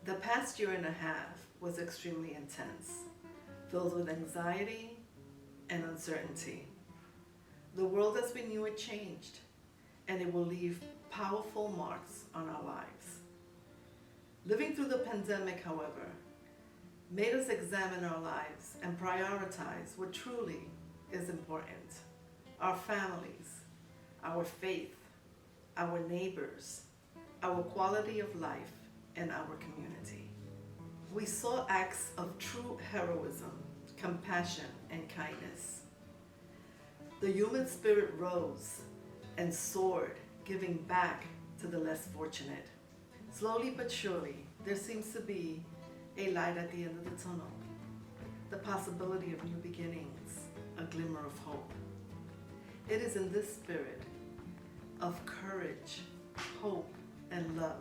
The past year and a half was extremely intense, filled with anxiety and uncertainty. The world as we knew it changed, and it will leave powerful marks on our lives. Living through the pandemic, however, made us examine our lives and prioritize what truly is important: our families, our faith, our neighbors, our quality of life, and our community. We saw acts of true heroism, compassion, and kindness. The human spirit rose and soared, giving back to the less fortunate. Slowly but surely, there seems to be a light at the end of the tunnel, the possibility of new beginnings, a glimmer of hope. It is in this spirit of courage, hope, and love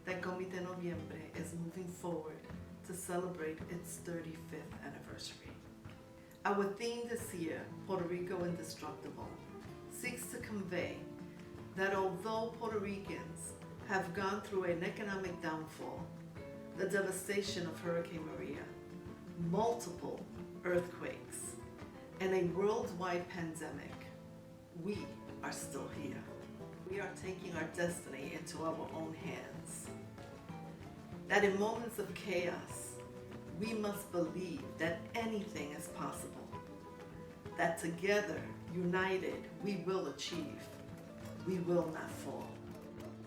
that Comité Noviembre is moving forward to celebrate its 35th anniversary. Our theme this year, Puerto Rico Indestructible, seeks to convey that although Puerto Ricans have gone through an economic downfall, the devastation of Hurricane Maria, multiple earthquakes, and a worldwide pandemic, we are still here. We are taking our destiny into our own hands. That in moments of chaos, we must believe that anything is possible. That together, united, we will achieve. We will not fall.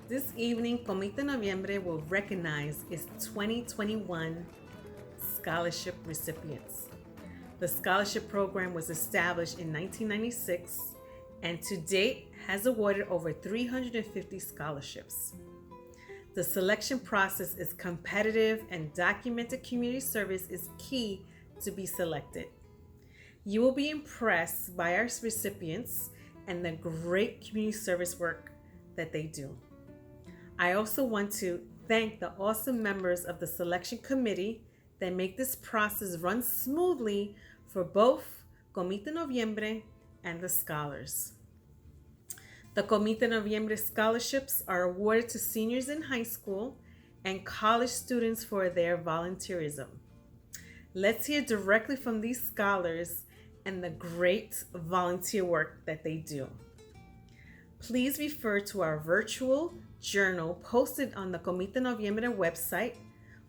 This evening, Comité Noviembre will recognize its 2021 scholarship recipients. The scholarship program was established in 1996 and to date has awarded over 350 scholarships. The selection process is competitive and documented community service is key to be selected. You will be impressed by our recipients and the great community service work that they do. I also want to thank the awesome members of the selection committee that make this process run smoothly for both Comité Noviembre and the scholars. The Comité Noviembre scholarships are awarded to seniors in high school and college students for their volunteerism. Let's hear directly from these scholars and the great volunteer work that they do. Please refer to our virtual journal posted on the Comité Noviembre website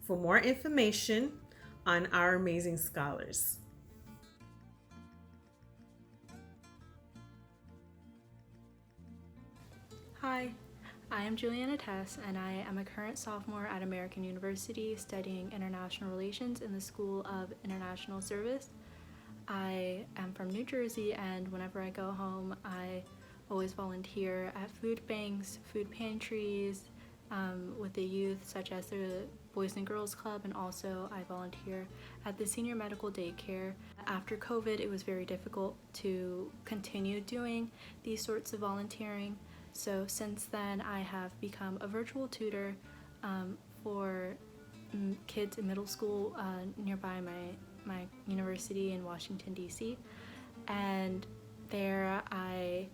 for more information on our amazing scholars. Hi, I am Juliana Tess, and I am a current sophomore at American University studying international relations in the School of International Service. I am from New Jersey, and whenever I go home, I always volunteer at food banks, food pantries, with the youth, such as the Boys and Girls Club, and also I volunteer at the Senior Medical Daycare. After COVID, it was very difficult to continue doing these sorts of volunteering. So since then, I have become a virtual tutor for kids in middle school nearby my university in Washington, D.C. And there I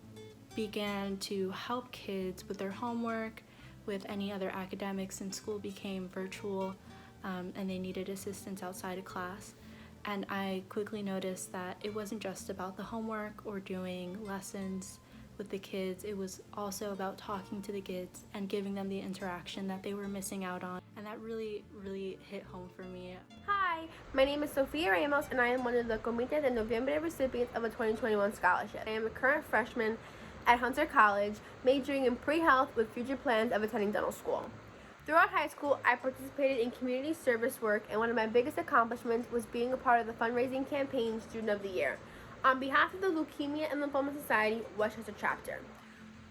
began to help kids with their homework, with any other academics, and school became virtual and they needed assistance outside of class. And I quickly noticed that it wasn't just about the homework or doing lessons with the kids, it was also about talking to the kids and giving them the interaction that they were missing out on. And that really hit home for me. Hi, my name is Sofia Ramos and I am one of the Comité de Noviembre recipients of a 2021 scholarship. I am a current freshman at Hunter College, majoring in pre-health with future plans of attending dental school. Throughout high school, I participated in community service work, and one of my biggest accomplishments was being a part of the fundraising campaign Student of the Year on behalf of the Leukemia and Lymphoma Society Westchester chapter.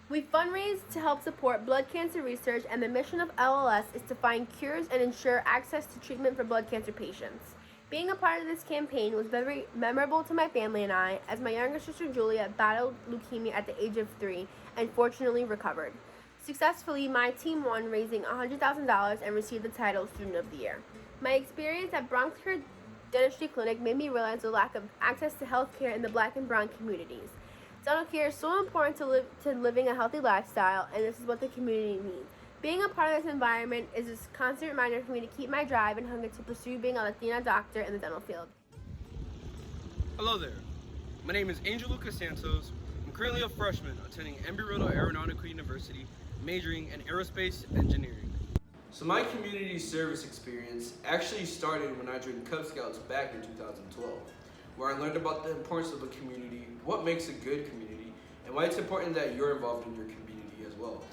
We fundraise to help support blood cancer research, and the mission of LLS is to find cures and ensure access to treatment for blood cancer patients. Being a part of this campaign was very memorable to my family and I, as my younger sister Julia battled leukemia at the age of 3 and fortunately recovered. Successfully, my team won, raising $100,000 and received the title Student of the Year. My experience at Bronx Care Dentistry Clinic made me realize the lack of access to health care in the Black and brown communities. Dental care is so important to living a healthy lifestyle, and this is what the community needs. Being a part of this environment is a constant reminder for me to keep my drive and hunger to pursue being a Latina doctor in the dental field. Hello there. My name is Angel Lucas Santos. I'm currently a freshman attending Embry-Riddle Aeronautical University, majoring in aerospace engineering. So my community service experience actually started when I joined Cub Scouts back in 2012, where I learned about the importance of a community, what makes a good community, and why it's important that you're involved in your community as well.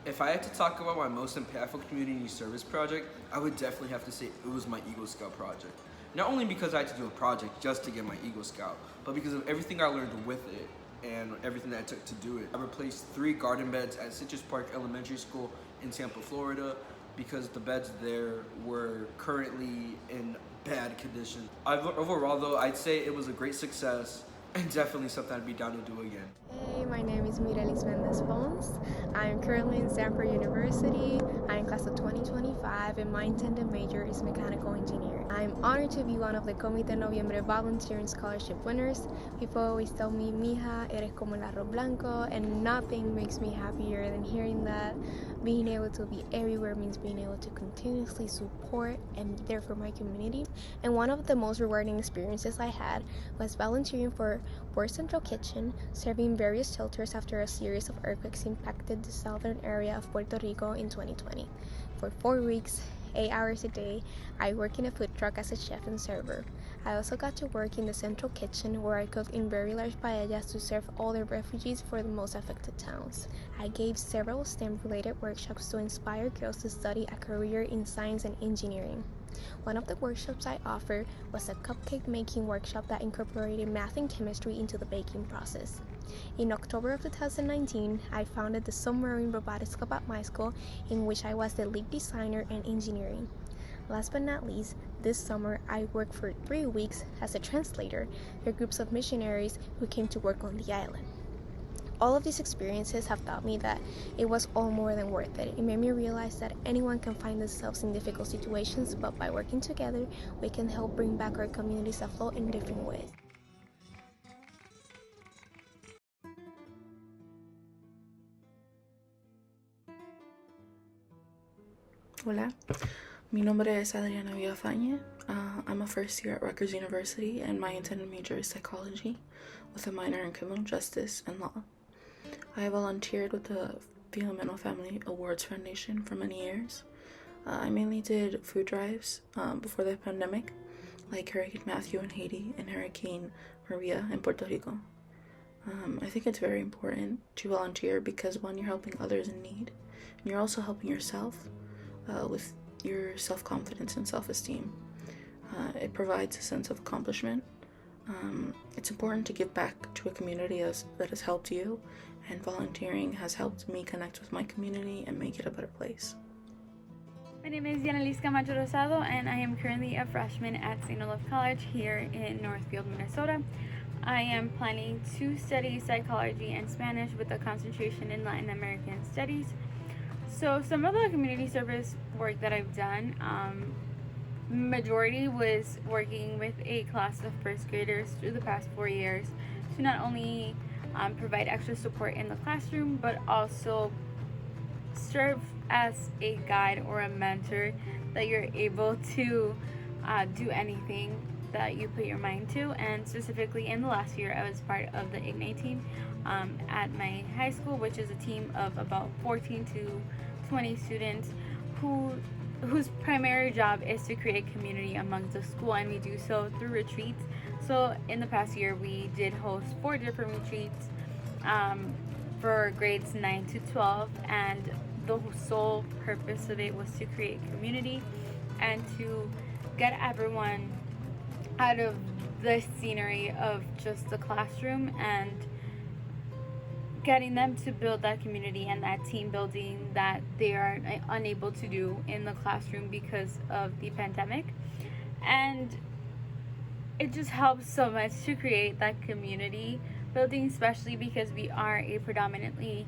If I had to talk about my most impactful community service project, I would definitely have to say it was my Eagle Scout project. Not only because I had to do a project just to get my Eagle Scout, but because of everything I learned with it and everything that it took to do it. I replaced 3 garden beds at Citrus Park Elementary School in Tampa, Florida, because the beds there were currently in bad condition. Overall though, I'd say it was a great success and definitely something I'd be down to do again. Hey, my name is Mirelis Mendez Pons. I'm currently in Stanford University. I'm in class of 2025 and my intended major is mechanical engineering. I'm honored to be one of the Comité Noviembre volunteering scholarship winners. People always tell me, mija, eres como el arroz blanco, and nothing makes me happier than hearing that. Being able to be everywhere means being able to continuously support and be there for my community. And one of the most rewarding experiences I had was volunteering for World Central Kitchen, serving various shelters after a series of earthquakes impacted the southern area of Puerto Rico in 2020. For 4 weeks, 8 hours a day, I worked in a food truck as a chef and server. I also got to work in the central kitchen where I cooked in very large paellas to serve all the refugees for the most affected towns. I gave several STEM-related workshops to inspire girls to study a career in science and engineering. One of the workshops I offered was a cupcake making workshop that incorporated math and chemistry into the baking process. In October of 2019, I founded the Submarine Robotics Club at my school, in which I was the lead designer and engineering. Last but not least, this summer I worked for 3 weeks as a translator for groups of missionaries who came to work on the island. All of these experiences have taught me that it was all more than worth it. It made me realize that anyone can find themselves in difficult situations, but by working together, we can help bring back our communities afloat in different ways. Hola, mi nombre es Adriana Villafañe. I'm a first year at Rutgers University and my intended major is psychology with a minor in criminal justice and law. I volunteered with the Filomeno Family Awards Foundation for many years. I mainly did food drives before the pandemic, like Hurricane Matthew in Haiti and Hurricane Maria in Puerto Rico. I think it's very important to volunteer because, one, you're helping others in need, and you're also helping yourself with your self-confidence and self-esteem. It provides a sense of accomplishment. It's important to give back to a community that has helped you, and volunteering has helped me connect with my community and make it a better place. My name is Yaneliz Camacho Rosado, and I am currently a freshman at St. Olaf College here in Northfield, Minnesota. I am planning to study psychology and Spanish with a concentration in Latin American studies. So some of the community service work that I've done, majority was working with a class of first graders through the past 4 years to not only provide extra support in the classroom, but also serve as a guide or a mentor that you're able to do anything that you put your mind to. And specifically in the last year, I was part of the Ignite team at my high school, which is a team of about 14 to 20 students whose primary job is to create community amongst the school, and we do so through retreats. So in the past year, we did host 4 different retreats for grades 9 to 12, and the sole purpose of it was to create community and to get everyone out of the scenery of just the classroom and getting them to build that community and that team building that they are unable to do in the classroom because of the pandemic. And it just helps so much to create that community building, especially because we are a predominantly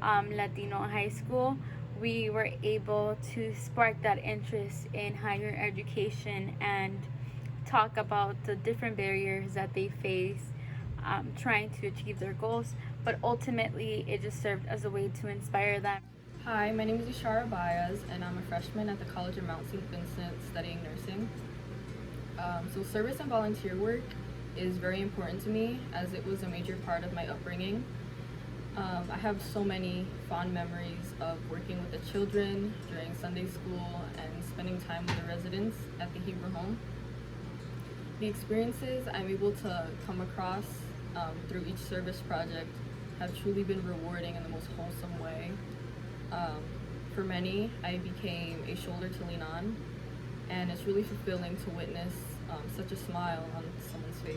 Latino high school. We were able to spark that interest in higher education and talk about the different barriers that they face trying to achieve their goals, but ultimately it just served as a way to inspire them. Hi, my name is Ishara Baez, and I'm a freshman at the College of Mount St. Vincent studying nursing. So service and volunteer work is very important to me as it was a major part of my upbringing. I have so many fond memories of working with the children during Sunday school and spending time with the residents at the Hebrew home. The experiences I'm able to come across through each service project have truly been rewarding in the most wholesome way. For many, I became a shoulder to lean on, and it's really fulfilling to witness such a smile on someone's face.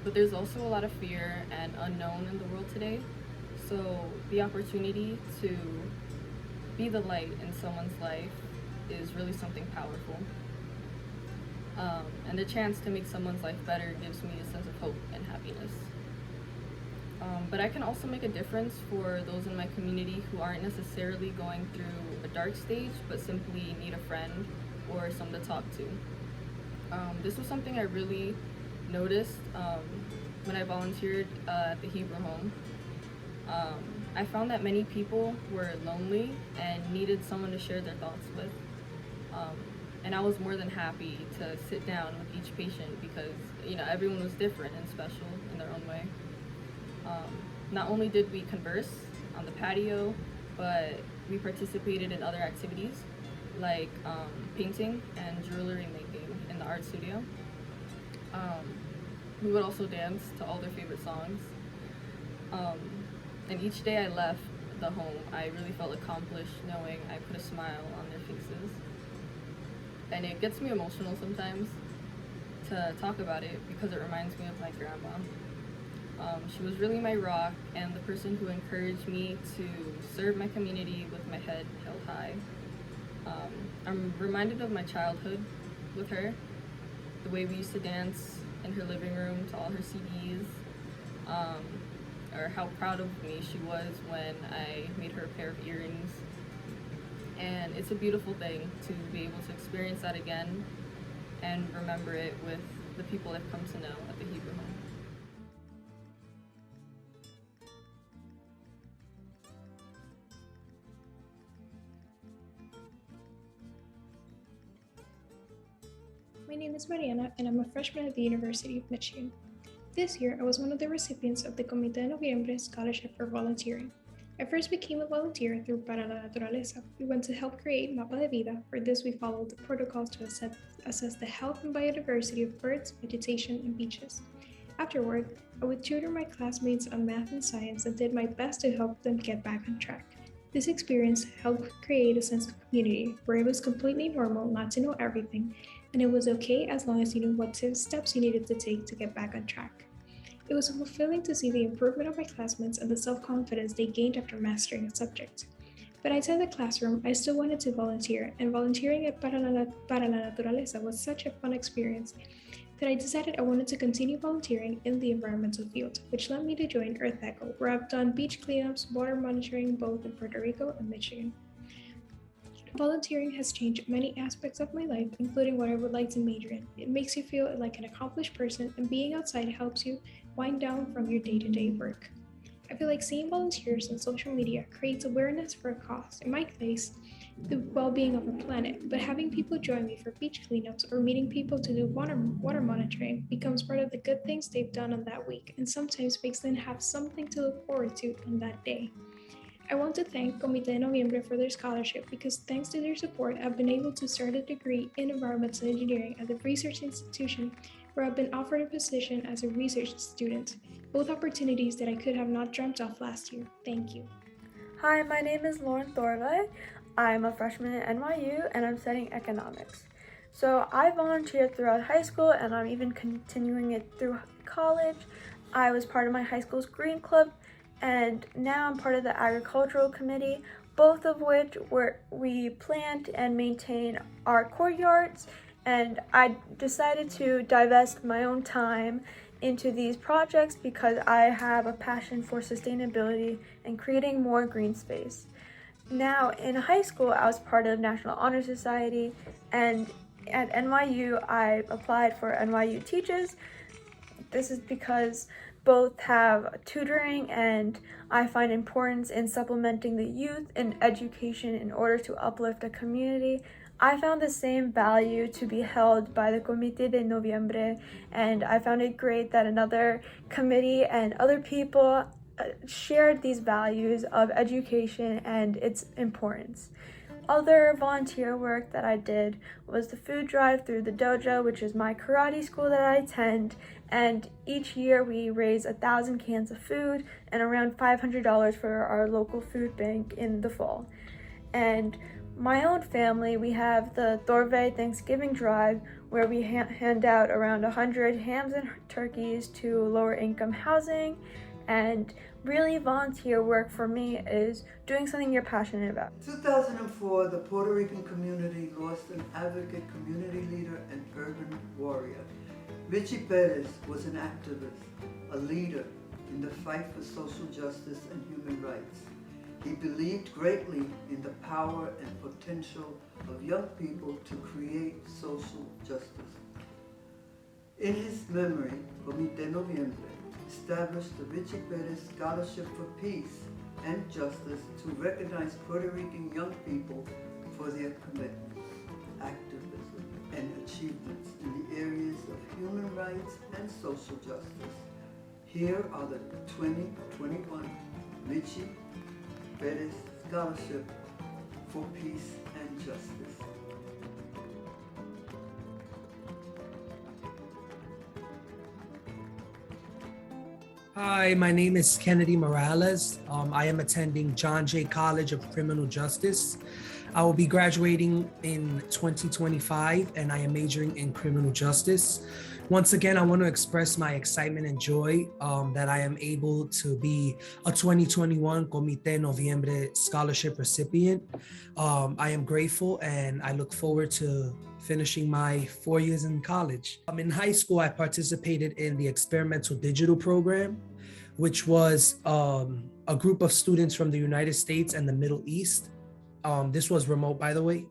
But there's also a lot of fear and unknown in the world today, so the opportunity to be the light in someone's life is really something powerful. And the chance to make someone's life better gives me a sense of hope and happiness. But I can also make a difference for those in my community who aren't necessarily going through a dark stage, but simply need a friend or someone to talk to. This was something I really noticed when I volunteered at the Hebrew home. I found that many people were lonely and needed someone to share their thoughts with. And I was more than happy to sit down with each patient because, everyone was different and special in their own way. Not only did we converse on the patio, but we participated in other activities like painting and jewelry making in the art studio. We would also dance to all their favorite songs. And each day I left the home, I really felt accomplished knowing I put a smile on their faces. And it gets me emotional sometimes to talk about it because it reminds me of my grandma. She was really my rock and the person who encouraged me to serve my community with my head held high. I'm reminded of my childhood with her, the way we used to dance in her living room to all her CDs, or how proud of me she was when I made her a pair of earrings. And it's a beautiful thing to be able to experience that again and remember it with the people I've come to know at the Hebrew home. My name is Mariana, and I'm a freshman at the University of Michigan. This year, I was one of the recipients of the Comité Noviembre Scholarship for volunteering. I first became a volunteer through Para la Naturaleza. We went to help create Mapa de Vida. For this, we followed the protocols to assess the health and biodiversity of birds, vegetation, and beaches. Afterward, I would tutor my classmates on math and science and did my best to help them get back on track. This experience helped create a sense of community where it was completely normal not to know everything, and it was okay as long as you knew what steps you needed to take to get back on track. It was fulfilling to see the improvement of my classmates and the self-confidence they gained after mastering a subject. But outside the classroom, I still wanted to volunteer, and volunteering at Para la Naturaleza was such a fun experience that I decided I wanted to continue volunteering in the environmental field, which led me to join Earth Echo, where I've done beach cleanups, water monitoring both in Puerto Rico and Michigan. Volunteering has changed many aspects of my life, including what I would like to major in. It makes you feel like an accomplished person, and being outside helps you wind down from your day-to-day work. I feel like seeing volunteers on social media creates awareness for a cause, in my case, the well-being of our planet, but having people join me for beach cleanups or meeting people to do water monitoring becomes part of the good things they've done on that week, and sometimes makes them have something to look forward to on that day. I want to thank Comité Noviembre for their scholarship because thanks to their support, I've been able to start a degree in environmental engineering at the research institution where I've been offered a position as a research student, both opportunities that I could have not dreamt of last year. Thank you. Hi, my name is Lauren Thorvey. I'm a freshman at NYU and I'm studying economics. So I volunteered throughout high school and I'm even continuing it through college. I was part of my high school's Green Club, and now I'm part of the agricultural committee, both of which we plant and maintain our courtyards, and I decided to divest my own time into these projects because I have a passion for sustainability and creating more green space. Now in high school I was part of National Honor Society, and at NYU I applied for NYU Teaches. This is because both have tutoring, and I find importance in supplementing the youth in education in order to uplift a community. I found the same value to be held by the Comité de Noviembre, and I found it great that another committee and other people shared these values of education and its importance. Other volunteer work that I did was the food drive through the dojo, which is my karate school that I attend, and each year we raise 1,000 cans of food and around $500 for our local food bank in the fall. And my own family, we have the Thorve Thanksgiving drive where we hand out around 100 hams and turkeys to lower income housing. And really, volunteer work for me is doing something you're passionate about. In 2004, the Puerto Rican community lost an advocate, community leader, and urban warrior. Richie Perez was an activist, a leader in the fight for social justice and human rights. He believed greatly in the power and potential of young people to create social justice. In his memory, Comité Noviembre established the Richie Perez Scholarship for Peace and Justice to recognize Puerto Rican young people for their commitment, activism, and achievements in the areas of human rights and social justice. Here are the 2021 Richie Perez Scholarship for Peace and Justice. Hi, my name is Kennedy Morales. I am attending John Jay College of Criminal Justice. I will be graduating in 2025 and I am majoring in criminal justice. Once again, I want to express my excitement and joy that I am able to be a 2021 Comité Noviembre Scholarship recipient. I am grateful and I look forward to finishing my 4 years in college. In high school, I participated in the experimental digital program, which was a group of students from the United States and the Middle East. This was remote, by the way.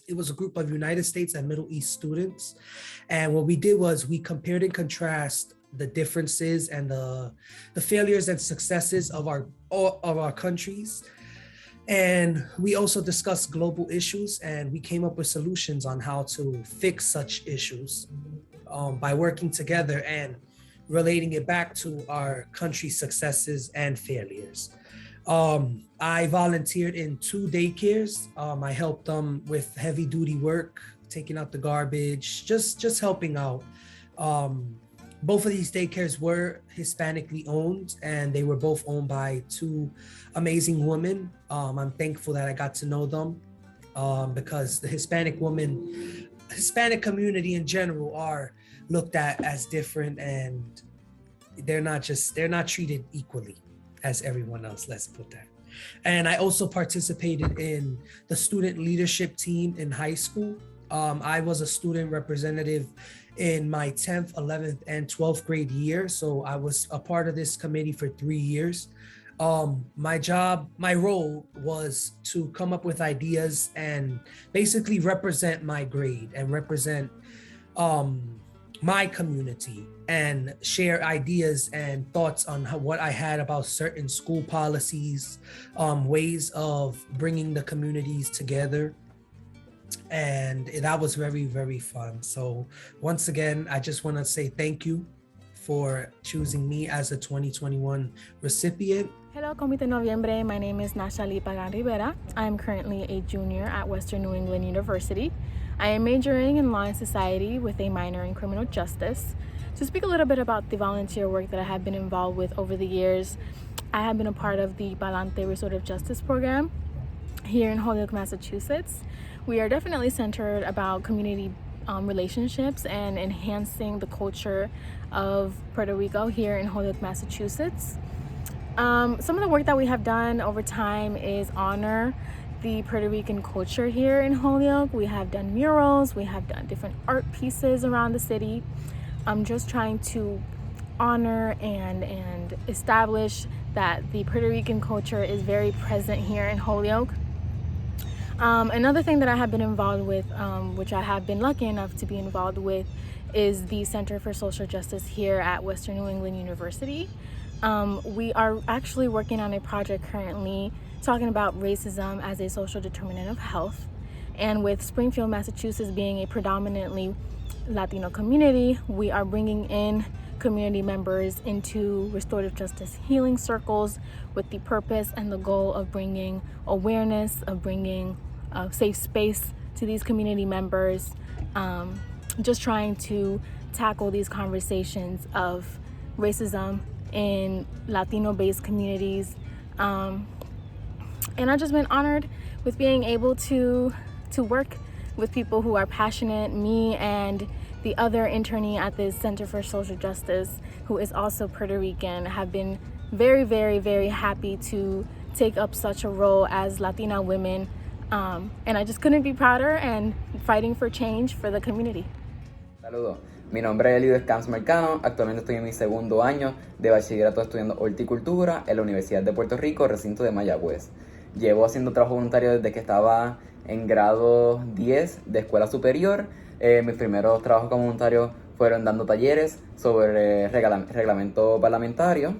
It was a group of United States and Middle East students. And what we did was we compared and contrast the differences and the failures and successes of our countries. And we also discussed global issues, and we came up with solutions on how to fix such issues by working together and relating it back to our country's successes and failures. I volunteered in 2 daycares. I helped them with heavy duty work, taking out the garbage, just helping out. Both of these daycares were Hispanically owned, and they were both owned by 2 amazing women. I'm thankful that I got to know them because the Hispanic community in general are looked at as different, and they're not treated equally as everyone else, let's put that. And I also participated in the student leadership team in high school. I was a student representative in my 10th, 11th, and 12th grade year. So I was a part of this committee for 3 years. My role was to come up with ideas and basically represent my grade and represent my community and share ideas and thoughts on what I had about certain school policies, ways of bringing the communities together. And that was very, very fun. So once again, I just want to say thank you for choosing me as a 2021 recipient. Hello, Comité Noviembre. My name is Nashali Pagan Rivera. I am currently a junior at Western New England University. I am majoring in Law and Society with a minor in Criminal Justice. To speak a little bit about the volunteer work that I have been involved with over the years, I have been a part of the Palante Restorative Justice Program here in Holyoke, Massachusetts. We are definitely centered about community relationships and enhancing the culture of Puerto Rico here in Holyoke, Massachusetts. Some of the work that we have done over time is honor the Puerto Rican culture here in Holyoke. We have done murals, we have done different art pieces around the city. I'm just trying to honor and establish that the Puerto Rican culture is very present here in Holyoke. Another thing that I have been involved with, which I have been lucky enough to be involved with, is the Center for Social Justice here at Western New England University. We are actually working on a project currently talking about racism as a social determinant of health. And with Springfield, Massachusetts being a predominantly Latino community, we are bringing in community members into restorative justice healing circles with the purpose and the goal of bringing awareness, of bringing a safe space to these community members, just trying to tackle these conversations of racism in Latino-based communities. And I've just been honored with being able to work with people who are passionate. Me and the other internee at the Center for Social Justice, who is also Puerto Rican, have been very, very, very happy to take up such a role as Latina women. And I just couldn't be prouder and fighting for change for the community. Saludos, mi nombre es Elides Camps Mercano, actualmente estoy en mi segundo año de bachillerato estudiando horticultura en la Universidad de Puerto Rico, recinto de Mayagüez. Llevo haciendo trabajo voluntario desde que estaba en grado 10 de escuela superior. Mis primeros trabajos como voluntario fueron dando talleres sobre reglamento parlamentario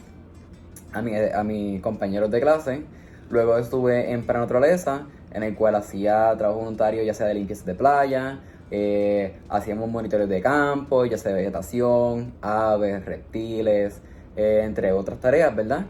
a mis compañeros de clase. Luego estuve en Para Naturaleza, en el cual hacía trabajo voluntario ya sea de limpieza de playa, hacíamos monitores de campo, ya sea de vegetación, aves, reptiles, entre otras tareas, ¿verdad?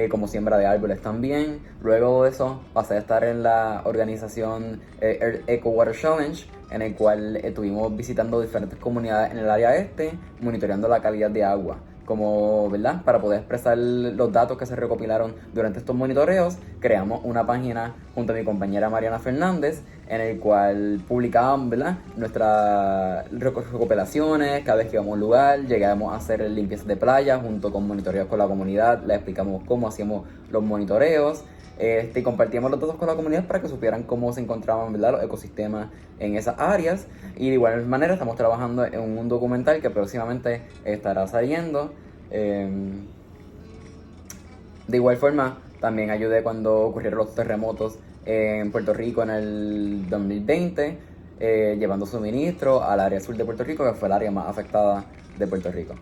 Como siembra de árboles también. Luego de eso pasé a estar en la organización Eco Water Challenge, en el cual estuvimos visitando diferentes comunidades en el área este, monitoreando la calidad de agua. Como, ¿verdad? Para poder expresar los datos que se recopilaron durante estos monitoreos, creamos una página junto a mi compañera Mariana Fernández, en el cual publicábamos, ¿verdad?, nuestras recopilaciones. Cada vez que íbamos a un lugar, llegábamos a hacer limpieza de playa junto con monitoreos con la comunidad, les explicamos cómo hacíamos los monitoreos, y compartíamos los datos con la comunidad para que supieran cómo se encontraban, ¿verdad?, los ecosistemas en esas áreas. Y de igual manera estamos trabajando en un documental que próximamente estará saliendo. De igual forma, también ayudé cuando ocurrieron los terremotos en Puerto Rico en el 2020, llevando suministro al área sur de Puerto Rico, que fue el área más afectada de Puerto Rico.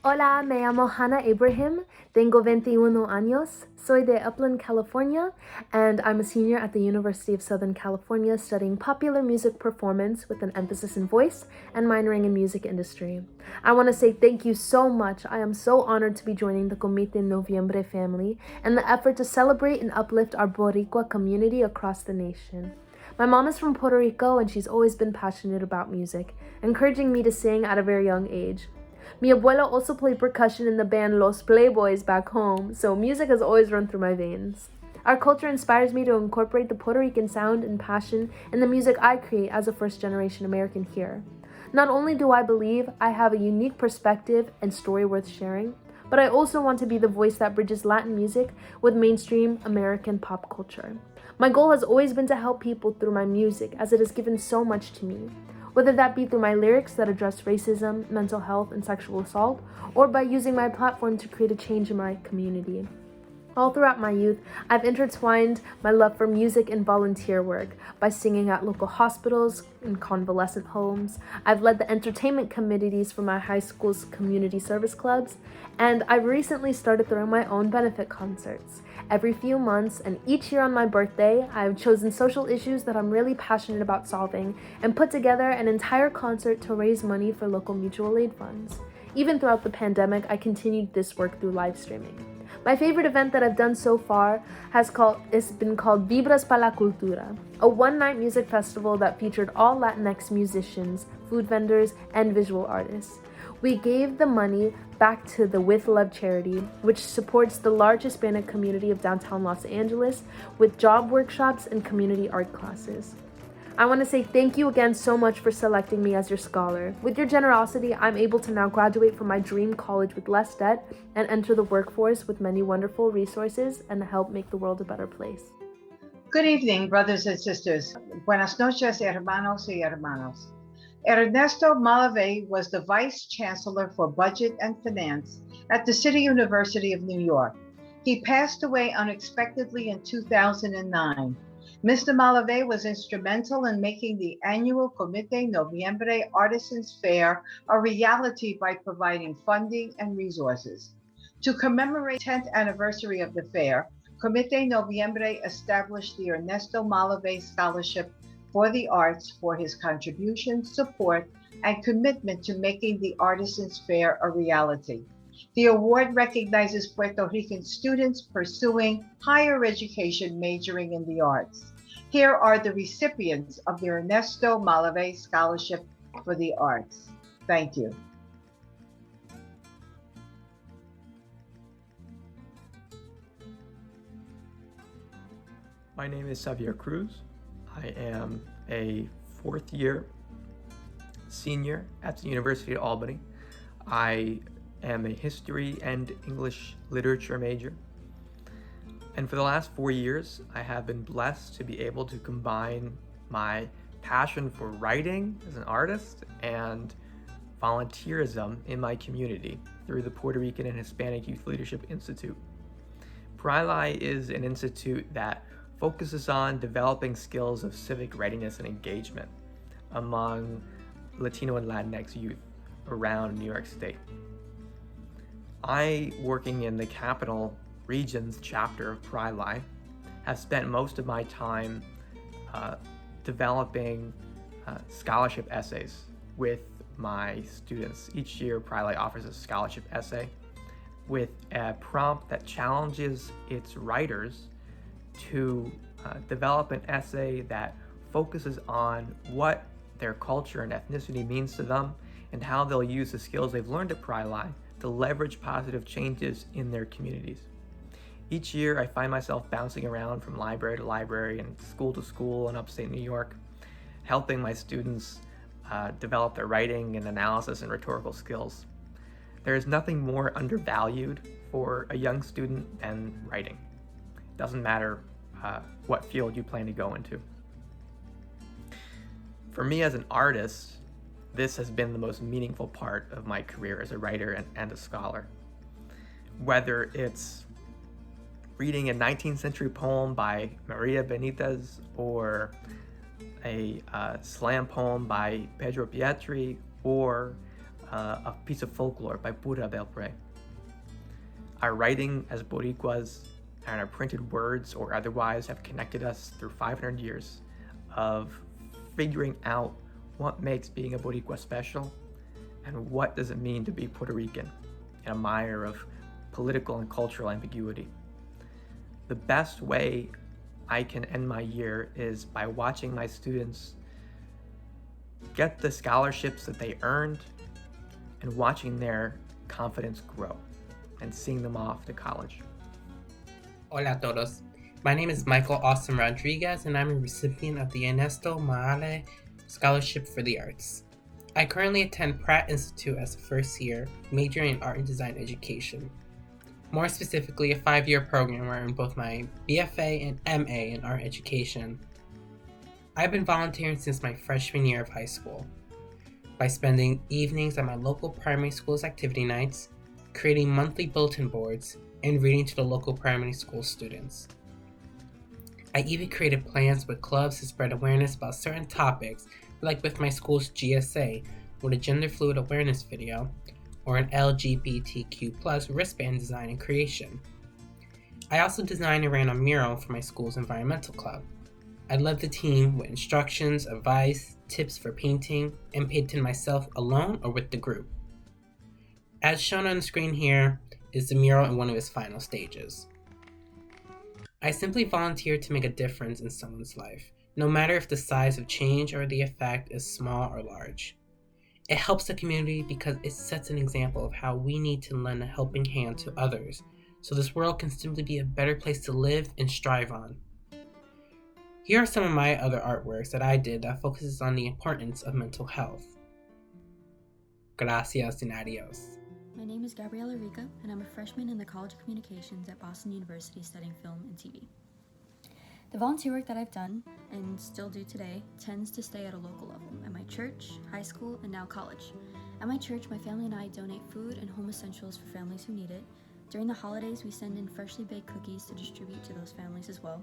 Hola, me llamo Hannah Abraham, tengo 21 años, soy de Upland, California, and I'm a senior at the University of Southern California studying popular music performance with an emphasis in voice and minoring in music industry. I want to say thank you so much. I am so honored to be joining the Comité Noviembre family and the effort to celebrate and uplift our Boricua community across the nation. My mom is from Puerto Rico and she's always been passionate about music, encouraging me to sing at a very young age. Mi abuelo also played percussion in the band Los Playboys back home, so music has always run through my veins. Our culture inspires me to incorporate the Puerto Rican sound and passion in the music I create as a first-generation American here. Not only do I believe I have a unique perspective and story worth sharing, but I also want to be the voice that bridges Latin music with mainstream American pop culture. My goal has always been to help people through my music, as it has given so much to me. Whether that be through my lyrics that address racism, mental health, and sexual assault, or by using my platform to create a change in my community. All throughout my youth, I've intertwined my love for music and volunteer work by singing at local hospitals and convalescent homes. I've led the entertainment committees for my high school's community service clubs, and I've recently started throwing my own benefit concerts. Every few months and each year on my birthday, I have chosen social issues that I'm really passionate about solving and put together an entire concert to raise money for local mutual aid funds. Even throughout the pandemic, I continued this work through live streaming. My favorite event that I've done so far has been called Vibras para la Cultura, a one-night music festival that featured all Latinx musicians, food vendors, and visual artists. We gave the money back to the With Love charity, which supports the large Hispanic community of downtown Los Angeles with job workshops and community art classes. I want to say thank you again so much for selecting me as your scholar. With your generosity, I'm able to now graduate from my dream college with less debt and enter the workforce with many wonderful resources and help make the world a better place. Good evening, brothers and sisters. Buenas noches, hermanos y hermanas. Ernesto Malave was the Vice Chancellor for Budget and Finance at the City University of New York. He passed away unexpectedly in 2009. Mr. Malave was instrumental in making the annual Comité Noviembre Artisans Fair a reality by providing funding and resources. To commemorate the 10th anniversary of the fair, Comité Noviembre established the Ernesto Malave Scholarship for the Arts for his contribution, support, and commitment to making the Artisans Fair a reality. The award recognizes Puerto Rican students pursuing higher education majoring in the arts. Here are the recipients of the Ernesto Malave Scholarship for the Arts. Thank you. My name is Xavier Cruz. I am a fourth year senior at the University of Albany. I am a history and English literature major. And for the last 4 years, I have been blessed to be able to combine my passion for writing as an artist and volunteerism in my community through the Puerto Rican and Hispanic Youth Leadership Institute. PRILI is an institute that focuses on developing skills of civic readiness and engagement among Latino and Latinx youth around New York State. I, working in the Capital Regions chapter of PRILI, have spent most of my time developing scholarship essays with my students. Each year, PRILI offers a scholarship essay with a prompt that challenges its writers to develop an essay that focuses on what their culture and ethnicity means to them and how they'll use the skills they've learned at PRILI to leverage positive changes in their communities. Each year, I find myself bouncing around from library to library and school to school in upstate New York, helping my students develop their writing and analysis and rhetorical skills. There is nothing more undervalued for a young student than writing. It doesn't matter what field you plan to go into. For me as an artist, this has been the most meaningful part of my career as a writer and a scholar. Whether it's reading a 19th century poem by Maria Benitez or a slam poem by Pedro Pietri or a piece of folklore by Pura Belpré. Our writing as Boricuas and our printed words or otherwise have connected us through 500 years of figuring out what makes being a Boricua special and what does it mean to be Puerto Rican in a mire of political and cultural ambiguity. The best way I can end my year is by watching my students get the scholarships that they earned and watching their confidence grow and seeing them off to college. Hola a todos. My name is Michael Austin Rodriguez and I'm a recipient of the Ernesto Malave Scholarship for the Arts. I currently attend Pratt Institute as a first year, majoring in art and design education. More specifically, a 5-year program where I earned both my BFA and MA in art education. I've been volunteering since my freshman year of high school by spending evenings at my local primary school's activity nights, creating monthly bulletin boards, and reading to the local primary school students. I even created plans with clubs to spread awareness about certain topics, like with my school's GSA with a gender fluid awareness video, or an LGBTQ+ wristband design and creation. I also designed and ran a mural for my school's environmental club. I led the team with instructions, advice, tips for painting, and painted myself alone or with the group. As shown on the screen here is the mural in one of its final stages. I simply volunteered to make a difference in someone's life, no matter if the size of change or the effect is small or large. It helps the community because it sets an example of how we need to lend a helping hand to others, so this world can simply be a better place to live and strive on. Here are some of my other artworks that I did that focuses on the importance of mental health. Gracias and adios. My name is Gabriela Rica, and I'm a freshman in the College of Communications at Boston University studying film and TV. The volunteer work that I've done, and still do today, tends to stay at a local level, at my church, high school, and now college. At my church, my family and I donate food and home essentials for families who need it, During the holidays, we send in freshly baked cookies to distribute to those families as well.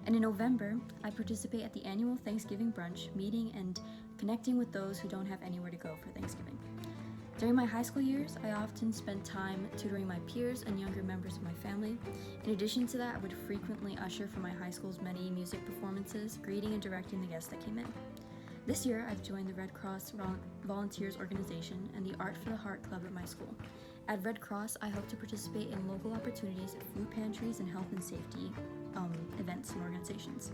And in November, I participate at the annual Thanksgiving brunch, meeting and connecting with those who don't have anywhere to go for Thanksgiving. During my high school years, I often spent time tutoring my peers and younger members of my family. In addition to that, I would frequently usher for my high school's many music performances, greeting and directing the guests that came in. This year, I've joined the Red Cross Volunteers Organization and the Art for the Heart Club at my school. At Red Cross, I hope to participate in local opportunities at food pantries and health and safety events and organizations.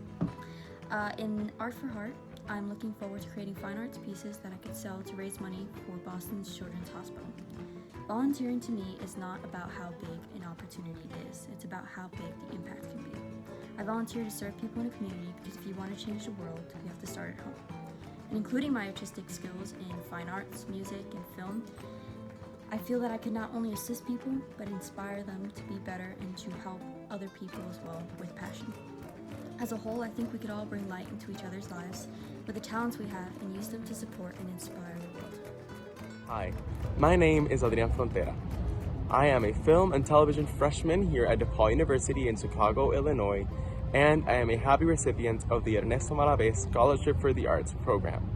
In Art for Heart, I'm looking forward to creating fine arts pieces that I could sell to raise money for Boston's Children's Hospital. Volunteering to me is not about how big an opportunity it is, it's about how big the impact can be. I volunteer to serve people in a community because if you want to change the world, you have to start at home. And including my artistic skills in fine arts, music, and film, I feel that I can not only assist people, but inspire them to be better and to help other people as well with passion. As a whole, I think we could all bring light into each other's lives with the talents we have and use them to support and inspire the world. Hi, my name is Adrian Frontera. I am a film and television freshman here at DePaul University in Chicago, Illinois, and I am a happy recipient of the Ernesto Malavé Scholarship for the Arts program.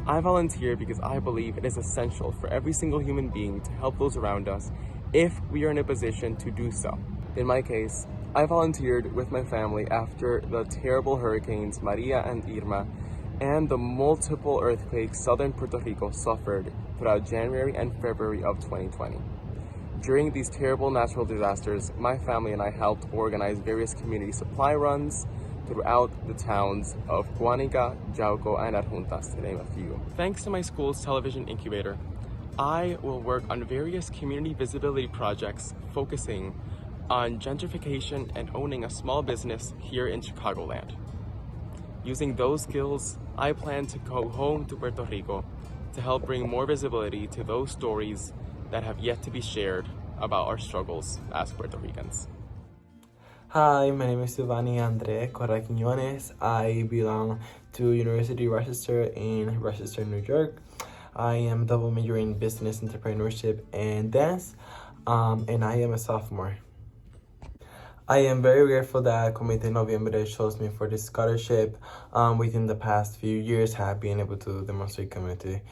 I volunteer because I believe it is essential for every single human being to help those around us if we are in a position to do so. In my case, I volunteered with my family after the terrible hurricanes Maria and Irma and the multiple earthquakes southern Puerto Rico suffered throughout January and February of 2020. During these terrible natural disasters, my family and I helped organize various community supply runs throughout the towns of Guanica, Jauco, and Adjuntas, to name a few. Thanks to my school's television incubator, I will work on various community visibility projects focusing on gentrification and owning a small business here in Chicagoland. Using those skills, I plan to go home to Puerto Rico to help bring more visibility to those stories that have yet to be shared about our struggles as Puerto Ricans. Hi, my name is Giovanni Andre Correa Quiñones. I belong to University of Rochester in Rochester, New York. I am double major in business, entrepreneurship, and dance, and I am a sophomore. I am very grateful that Comité Noviembre chose me for this scholarship. Within the past few years, have been able to demonstrate community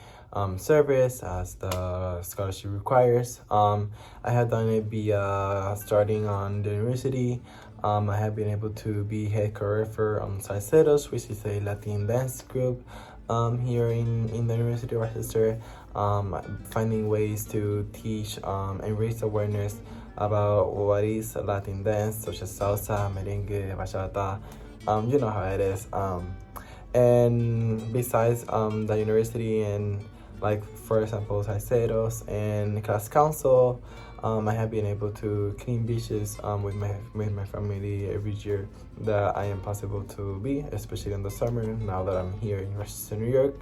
service as the scholarship requires. I have done it via starting on the university. I have been able to be head choreographer on Salseros, which is a Latin dance group here in the University of Rochester, finding ways to teach and raise awareness about what is Latin dance, such as salsa, merengue, bachata, you know how it is. And besides the university and, like, for example, Salseros and class council, I have been able to clean beaches with my family every year that I am possible to be, especially in the summer now that I'm here in Rochester, New York.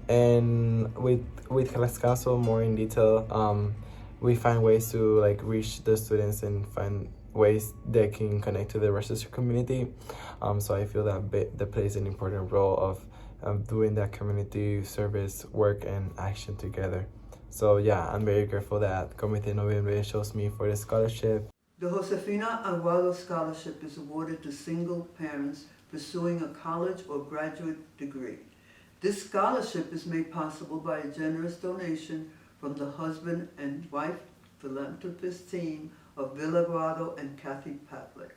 And with class council more in detail, we find ways to reach the students and find ways they can connect to the Rochester community. So I feel that plays an important role of doing that community service work and action together. So yeah, I'm very grateful that Comité Noviembre chose me for this scholarship. The Josefina Aguado Scholarship is awarded to single parents pursuing a college or graduate degree. This scholarship is made possible by a generous donation from the husband and wife philanthropist team of Bill Aguado and Kathy Paplik.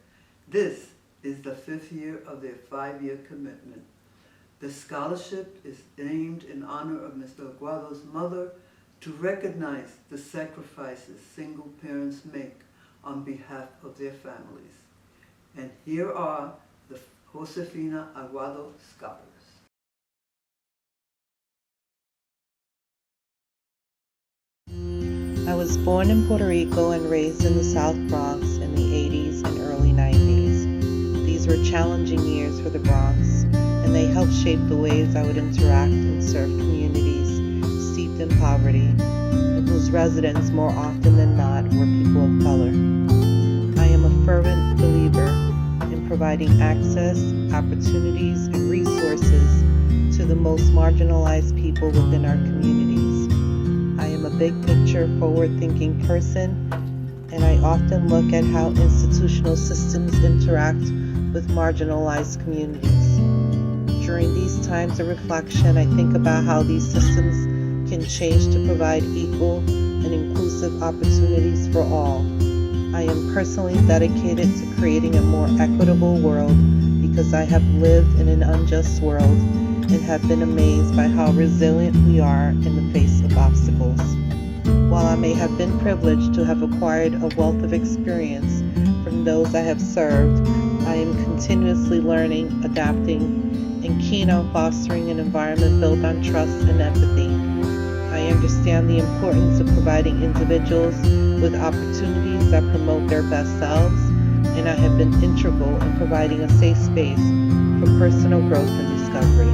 This is the 5th year of their 5-year commitment. The scholarship is named in honor of Mr. Aguado's mother to recognize the sacrifices single parents make on behalf of their families. And here are the Josefina Aguado Scholars. I was born in Puerto Rico and raised in the South Bronx in the 80s and early 90s. These were challenging years for the Bronx, and they helped shape the ways I would interact and serve communities steeped in poverty, and whose residents more often than not were people of color. I am a fervent believer in providing access, opportunities, and resources to the most marginalized people within our communities. I am a big picture, forward-thinking person, and I often look at how institutional systems interact with marginalized communities. During these times of reflection, I think about how these systems can change to provide equal and inclusive opportunities for all. I am personally dedicated to creating a more equitable world because I have lived in an unjust world and have been amazed by how resilient we are in the face of obstacles. While I may have been privileged to have acquired a wealth of experience from those I have served, I am continuously learning, adapting, and keen on fostering an environment built on trust and empathy. I understand the importance of providing individuals with opportunities that promote their best selves, and I have been integral in providing a safe space for personal growth and discovery.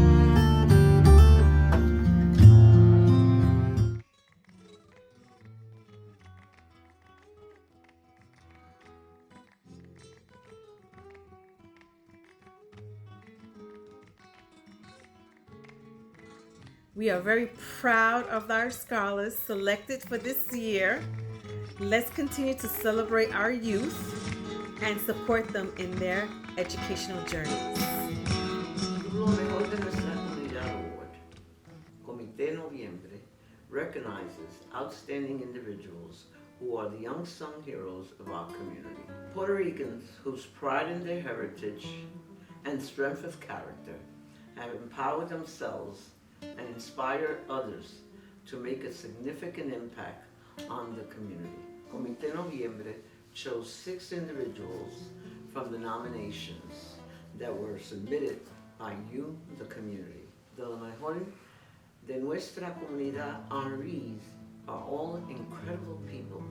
We are very proud of our scholars selected for this year. Let's continue to celebrate our youth and support them in their educational journeys. Lo Mejor de Nuestra Comunidad Award, Comité Noviembre, recognizes outstanding individuals who are the unsung heroes of our community. Puerto Ricans whose pride in their heritage and strength of character have empowered themselves and inspire others to make a significant impact on the community. Comité Noviembre chose 6 individuals from the nominations that were submitted by you, the community. The Mejor de Nuestra Comunidad honorees are all incredible people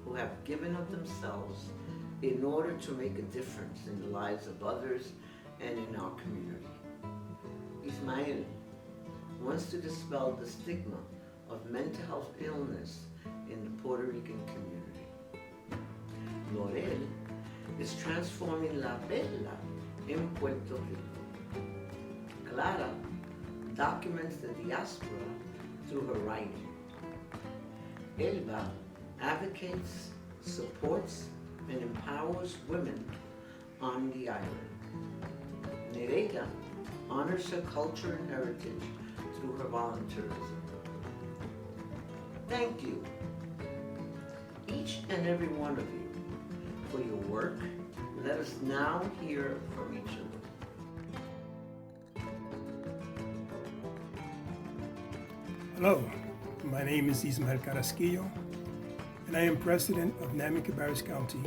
who have given of themselves in order to make a difference in the lives of others and in our community. Ismael wants to dispel the stigma of mental health illness in the Puerto Rican community. Laurel is transforming la bella in Puerto Rico. Clara documents the diaspora through her writing. Elba advocates, supports, and empowers women on the island. Nereida honors her culture and heritage through her volunteerism. Thank you, each and every one of you, for your work. Let us now hear from each other. Hello, my name is Ismael Carrasquillo, and I am president of Cabarrus County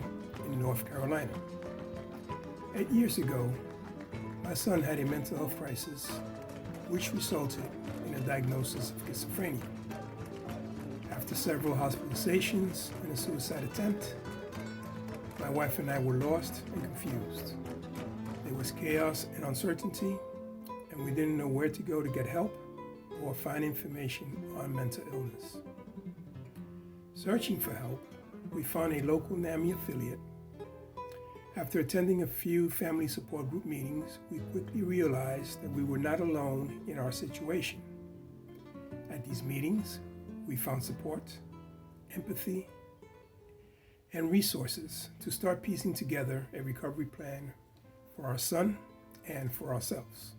in North Carolina. 8 years ago, my son had a mental health crisis, which resulted in a diagnosis of schizophrenia. After several hospitalizations and a suicide attempt, my wife and I were lost and confused. There was chaos and uncertainty, and we didn't know where to go to get help or find information on mental illness. Searching for help, we found a local NAMI affiliate. After attending a few family support group meetings, we quickly realized that we were not alone in our situation. At these meetings, we found support, empathy, and resources to start piecing together a recovery plan for our son and for ourselves.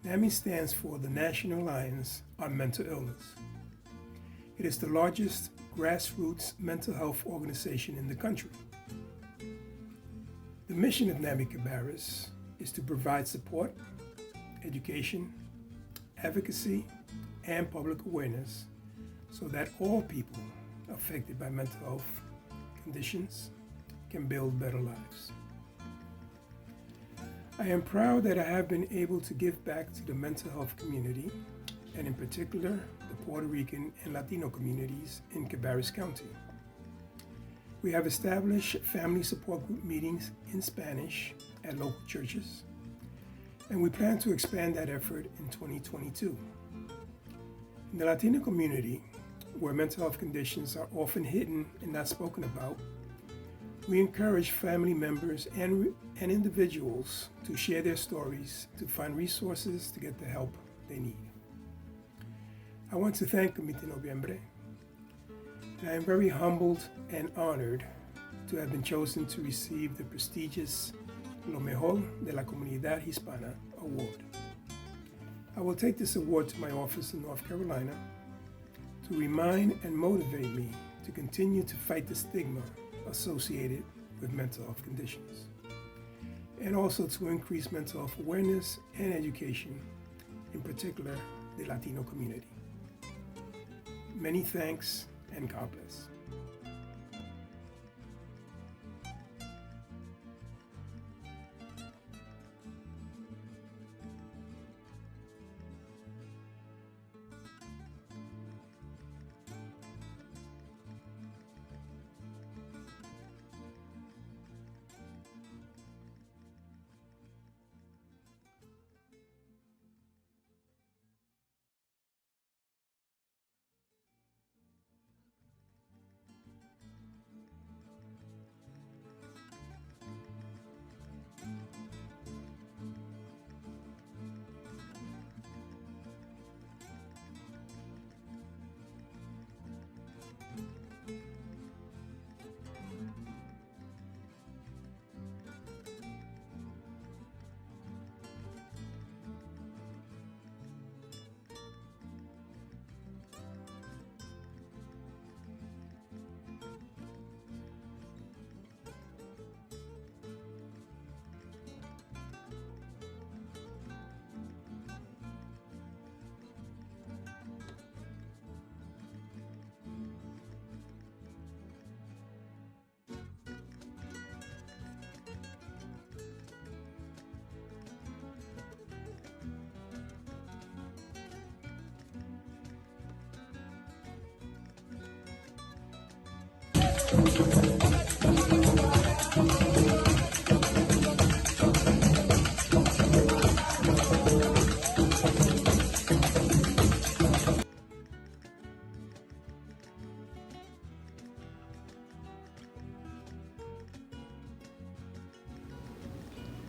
NAMI stands for the National Alliance on Mental Illness. It is the largest grassroots mental health organization in the country. The mission of NAMI Cabarrus is to provide support, education, advocacy, and public awareness so that all people affected by mental health conditions can build better lives. I am proud that I have been able to give back to the mental health community, and in particular, the Puerto Rican and Latino communities in Cabarrus County. We have established family support group meetings in Spanish at local churches, and we plan to expand that effort in 2022. In the Latino community, where mental health conditions are often hidden and not spoken about, we encourage family members and individuals to share their stories to find resources to get the help they need. I want to thank Comité Noviembre And I am very humbled and honored to have been chosen to receive the prestigious Lo Mejor de la Comunidad Hispana award. I will take this award to my office in North Carolina to remind and motivate me to continue to fight the stigma associated with mental health conditions, and also to increase mental health awareness and education, in particular the Latino community. Many thanks and God bless.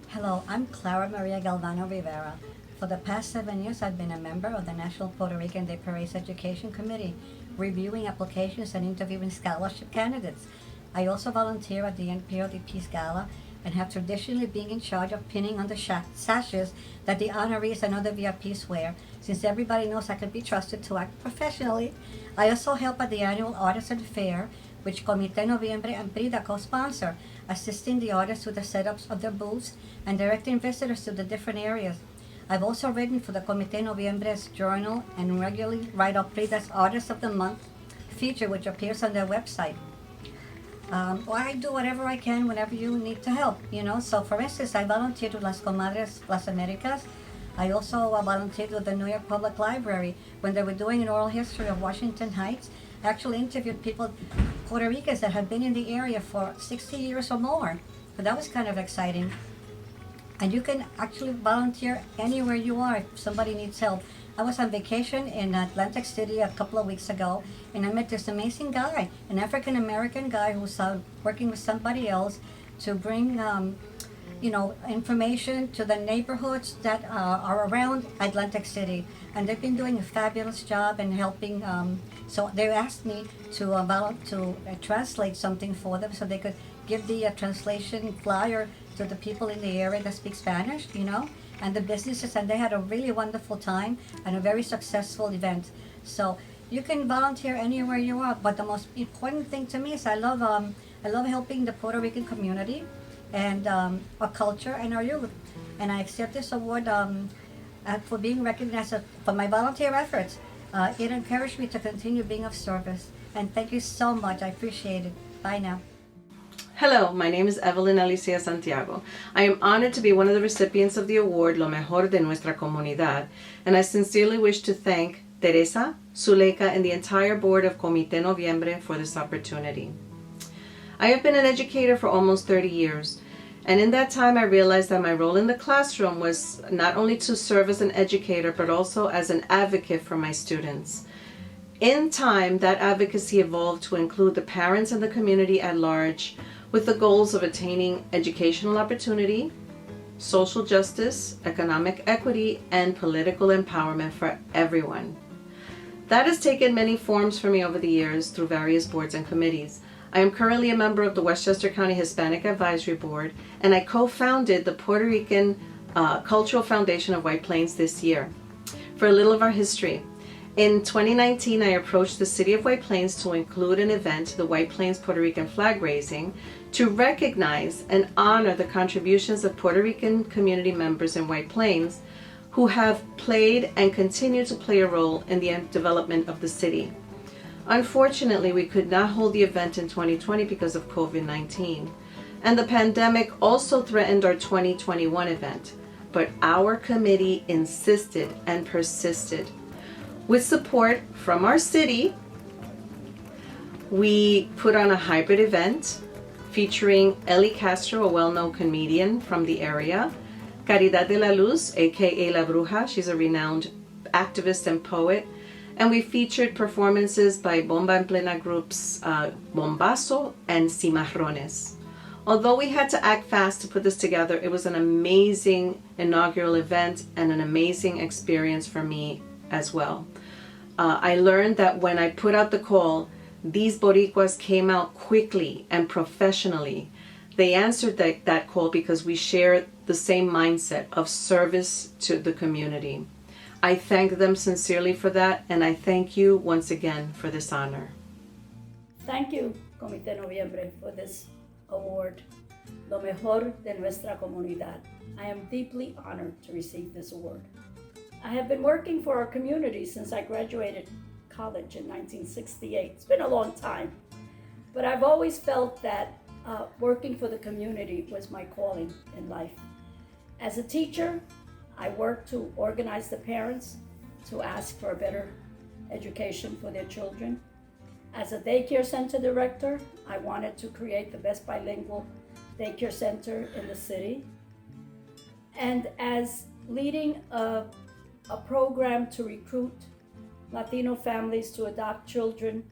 Hello, I'm Clara Maria Galvano Rivera. For the past 7 years, I've been a member of the National Puerto Rican Day Parade's Education Committee, reviewing applications and interviewing scholarship candidates. I also volunteer at the NPO Peace Gala and have traditionally been in charge of pinning on the sashes that the honorees and other VIPs wear, since everybody knows I can be trusted to act professionally. I also help at the annual Artisan Fair, which Comité Noviembre and Prida co-sponsor, assisting the artists with the setups of their booths and directing visitors to the different areas. I've also written for the Comité Noviembre's journal and regularly write up Prida's Artist of the Month feature, which appears on their website. I do whatever I can whenever you need to help, So for instance, I volunteered with Las Comadres Las Americas. I also volunteered with the New York Public Library when they were doing an oral history of Washington Heights. I actually interviewed people, Puerto Ricans that had been in the area for 60 years or more. So that was kind of exciting. And you can actually volunteer anywhere you are if somebody needs help. I was on vacation in Atlantic City a couple of weeks ago, and I met this amazing guy, an African-American guy who's working with somebody else to bring information to the neighborhoods that are around Atlantic City. And they've been doing a fabulous job in helping. So they asked me to translate something for them so they could give the translation flyer to the people in the area that speak Spanish, and the businesses, and they had a really wonderful time and a very successful event. So you can volunteer anywhere you are, but the most important thing to me is I love helping the Puerto Rican community and our culture and our youth. And I accept this award for being recognized for my volunteer efforts. It encouraged me to continue being of service. And thank you so much. I appreciate it. Bye now. Hello, my name is Evelyn Alicia Santiago. I am honored to be one of the recipients of the award Lo Mejor de Nuestra Comunidad, and I sincerely wish to thank Teresa, Zuleika, and the entire board of Comité Noviembre for this opportunity. I have been an educator for almost 30 years, and in that time I realized that my role in the classroom was not only to serve as an educator, but also as an advocate for my students. In time, that advocacy evolved to include the parents and the community at large, with the goals of attaining educational opportunity, social justice, economic equity, and political empowerment for everyone. That has taken many forms for me over the years through various boards and committees. I am currently a member of the Westchester County Hispanic Advisory Board, and I co-founded the Puerto Rican Cultural Foundation of White Plains this year. For a little of our history, in 2019, I approached the City of White Plains to include an event, the White Plains Puerto Rican Flag Raising, to recognize and honor the contributions of Puerto Rican community members in White Plains who have played and continue to play a role in the development of the city. Unfortunately, we could not hold the event in 2020 because of COVID-19, and the pandemic also threatened our 2021 event, but our committee insisted and persisted. With support from our city, we put on a hybrid event featuring Eli Castro, a well-known comedian from the area, Caridad de la Luz, aka La Bruja, she's a renowned activist and poet, and we featured performances by Bomba en Plena groups Bombazo and Cimarrones. Although we had to act fast to put this together, it was an amazing inaugural event and an amazing experience for me as well. I learned that when I put out the call, these Boricuas came out quickly and professionally. They answered that call because we share the same mindset of service to the community. I thank them sincerely for that, and I thank you once again for this honor. Thank you, Comité Noviembre, for this award, Lo Mejor de Nuestra Comunidad. I am deeply honored to receive this award. I have been working for our community since I graduated college in 1968. It's been a long time, but I've always felt that working for the community was my calling in life. As a teacher, I worked to organize the parents to ask for a better education for their children. As a daycare center director, I wanted to create the best bilingual daycare center in the city. And as leading a program to recruit Latino families to adopt children,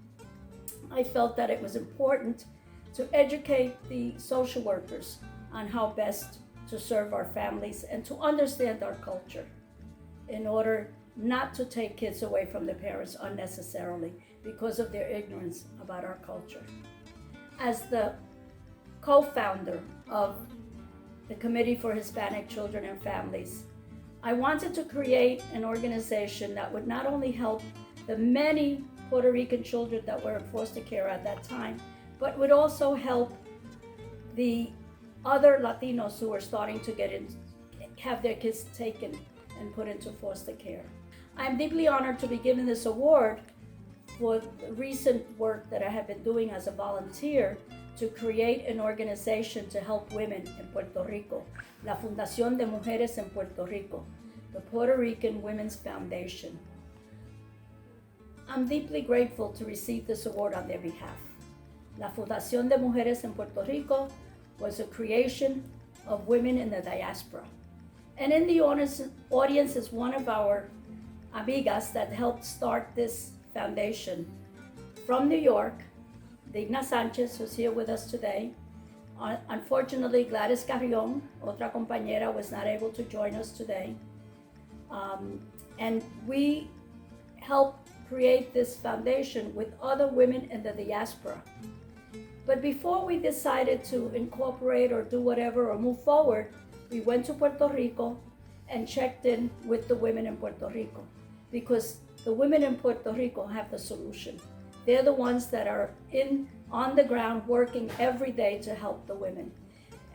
I felt that it was important to educate the social workers on how best to serve our families and to understand our culture in order not to take kids away from their parents unnecessarily because of their ignorance about our culture. As the co-founder of the Committee for Hispanic Children and Families, I wanted to create an organization that would not only help the many Puerto Rican children that were in foster care at that time, but would also help the other Latinos who were starting to have their kids taken and put into foster care. I'm deeply honored to be given this award for the recent work that I have been doing as a volunteer to create an organization to help women in Puerto Rico, La Fundación de Mujeres en Puerto Rico, the Puerto Rican Women's Foundation. I'm deeply grateful to receive this award on their behalf. La Fundación de Mujeres en Puerto Rico was a creation of women in the diaspora. And in the audience is one of our amigas that helped start this foundation from New York, Digna Sanchez, who's here with us today. Unfortunately, Gladys Carrion, otra compañera, was not able to join us today. And we helped create this foundation with other women in the diaspora. But before we decided to incorporate or do whatever or move forward, we went to Puerto Rico and checked in with the women in Puerto Rico, because the women in Puerto Rico have the solution. They're the ones that are on the ground working every day to help the women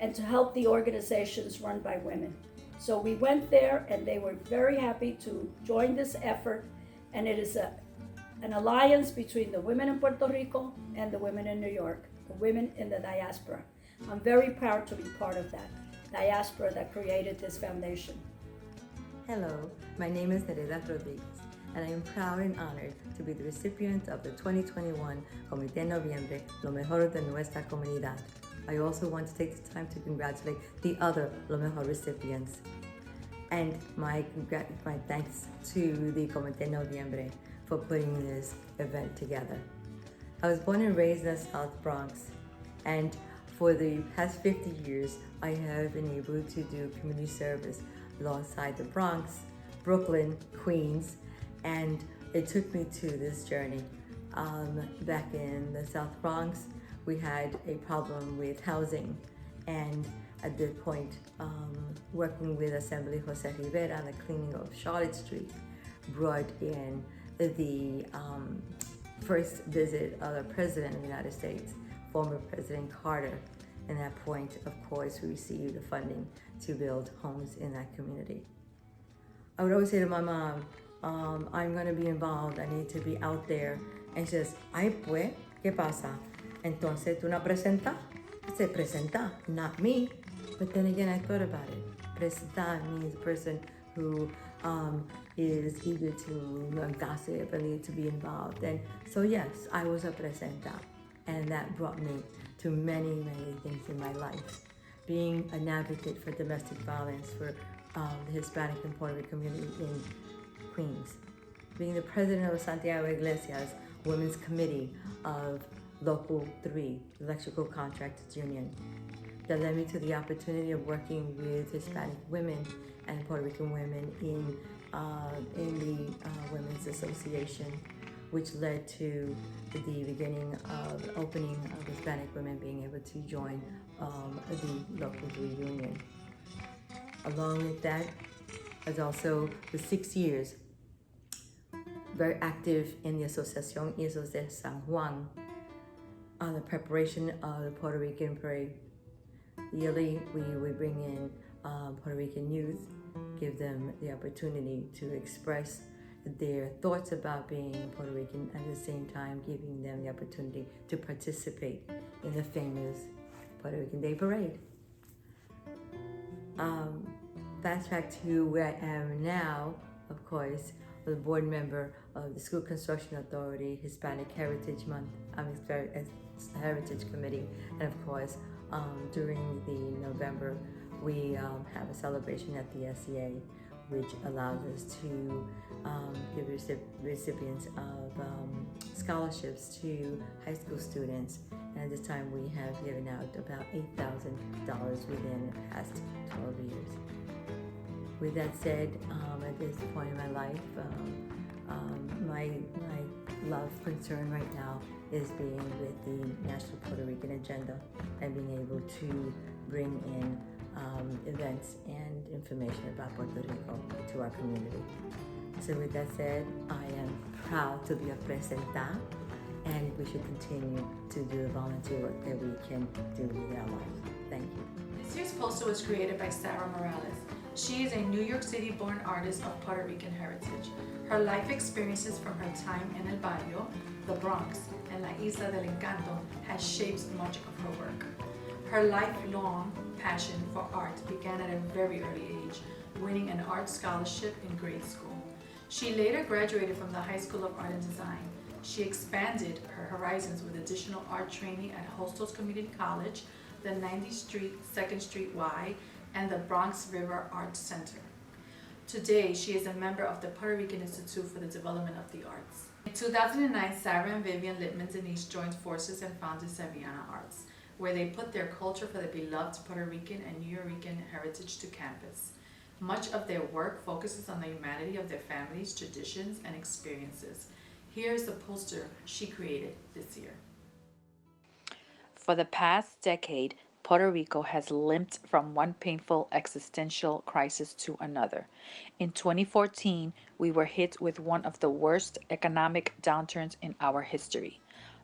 and to help the organizations run by women. So we went there and they were very happy to join this effort, and it is an alliance between the women in Puerto Rico and the women in New York, the women in the diaspora. I'm very proud to be part of that diaspora that created this foundation. Hello, my name is Nereida Rodriguez, and I am proud and honored to be the recipient of the 2021 Comité Noviembre, Lo Mejor de Nuestra Comunidad. I also want to take this time to congratulate the other Lo Mejor recipients. And my thanks to the Comité Noviembre for putting this event together. I was born and raised in the South Bronx, and for the past 50 years, I have been able to do community service alongside the Bronx, Brooklyn, Queens, and it took me to this journey. Back in the South Bronx, we had a problem with housing, and at that point, working with Assembly Jose Rivera, the cleaning of Charlotte Street brought in the first visit of the President of the United States, former President Carter. And at that point, of course, we received the funding to build homes in that community. I would always say to my mom, I'm going to be involved, I need to be out there. And she says, ay pues, ¿qué pasa? Entonces, ¿tú no presentas? I said, presenta, not me. But then again, I thought about it. Presenta means a person who is eager to gossip and need to be involved. And so yes, I was a presenta. And that brought me to many, many things in my life. Being an advocate for domestic violence for the Hispanic and Puerto Rican community in Queens. Being the president of Santiago Iglesias Women's Committee of Local 3, Electrical Contractors Union. That led me to the opportunity of working with Hispanic women and Puerto Rican women in the Women's Association, which led to the beginning of the opening of Hispanic women being able to join the Local 3 Union. Along with that, I was also for 6 years very active in the Asociación Isos de San Juan on the preparation of the Puerto Rican Parade. Yearly, we bring in Puerto Rican youth, give them the opportunity to express their thoughts about being Puerto Rican, at the same time giving them the opportunity to participate in the famous Puerto Rican Day Parade. Fast track to where I am now, of course, the board member of the School Construction Authority Hispanic Heritage Month, Heritage Committee, and of course, during the November, we have a celebration at the SEA, which allows us to give recipients of scholarships to high school students. And at this time, we have given out about $8,000 within the past 12 years. With that said, at this point in my life, my love concern right now is being with the National Puerto Rican Agenda and being able to bring in events and information about Puerto Rico to our community. So with that said, I am proud to be a presenta, and we should continue to do the volunteer work that we can do with our lives. Thank you. This year's poster was created by Sarah Morales. She is a New York City-born artist of Puerto Rican heritage. Her life experiences from her time in El Barrio, the Bronx, and La Isla del Encanto has shaped much of her work. Her lifelong passion for art began at a very early age, winning an art scholarship in grade school. She later graduated from the High School of Art and Design. She expanded her horizons with additional art training at Hostos Community College, the 90th Street, 2nd Street Y, and the Bronx River Arts Center. Today, she is a member of the Puerto Rican Institute for the Development of the Arts. In 2009, Sarah and Vivian Littman-Denise joined forces and founded Saviana Arts, where they put their culture for the beloved Puerto Rican and New Yorker heritage to campus. Much of their work focuses on the humanity of their families, traditions, and experiences. Here is the poster she created this year. For the past decade, Puerto Rico has limped from one painful existential crisis to another. In 2014, we were hit with one of the worst economic downturns in our history.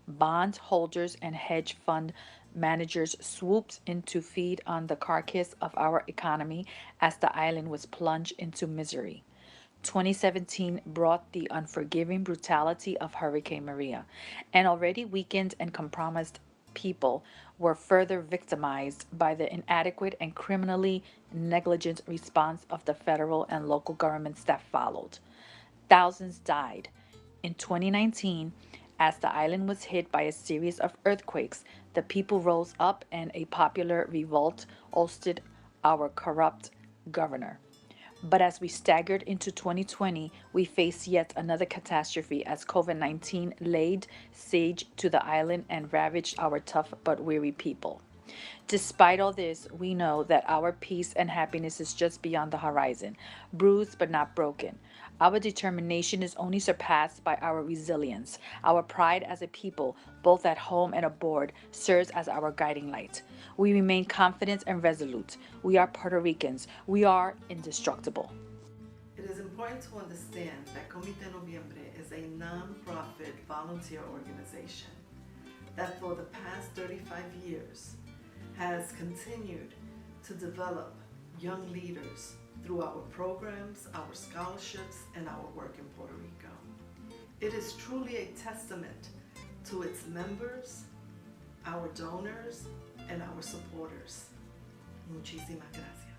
Bond holders and hedge fund managers swooped in to feed on the carcass of our economy as the island was plunged into misery. 2017 brought the unforgiving brutality of Hurricane Maria, and already weakened and compromised people were further victimized by the inadequate and criminally negligent response of the federal and local governments that followed. Thousands died. In 2019, as the island was hit by a series of earthquakes, the people rose up and a popular revolt ousted our corrupt governor. But as we staggered into 2020, we faced yet another catastrophe as COVID-19 laid siege to the island and ravaged our tough but weary people. Despite all this, we know that our peace and happiness is just beyond the horizon, bruised but not broken. Our determination is only surpassed by our resilience. Our pride as a people, both at home and abroad, serves as our guiding light. We remain confident and resolute. We are Puerto Ricans. We are indestructible. It is important to understand that Comité Noviembre is a non-profit volunteer organization that for the past 35 years has continued to develop young leaders through our programs, our scholarships, and our work in Puerto Rico. It is truly a testament to its members, our donors, and our supporters. Muchísimas gracias.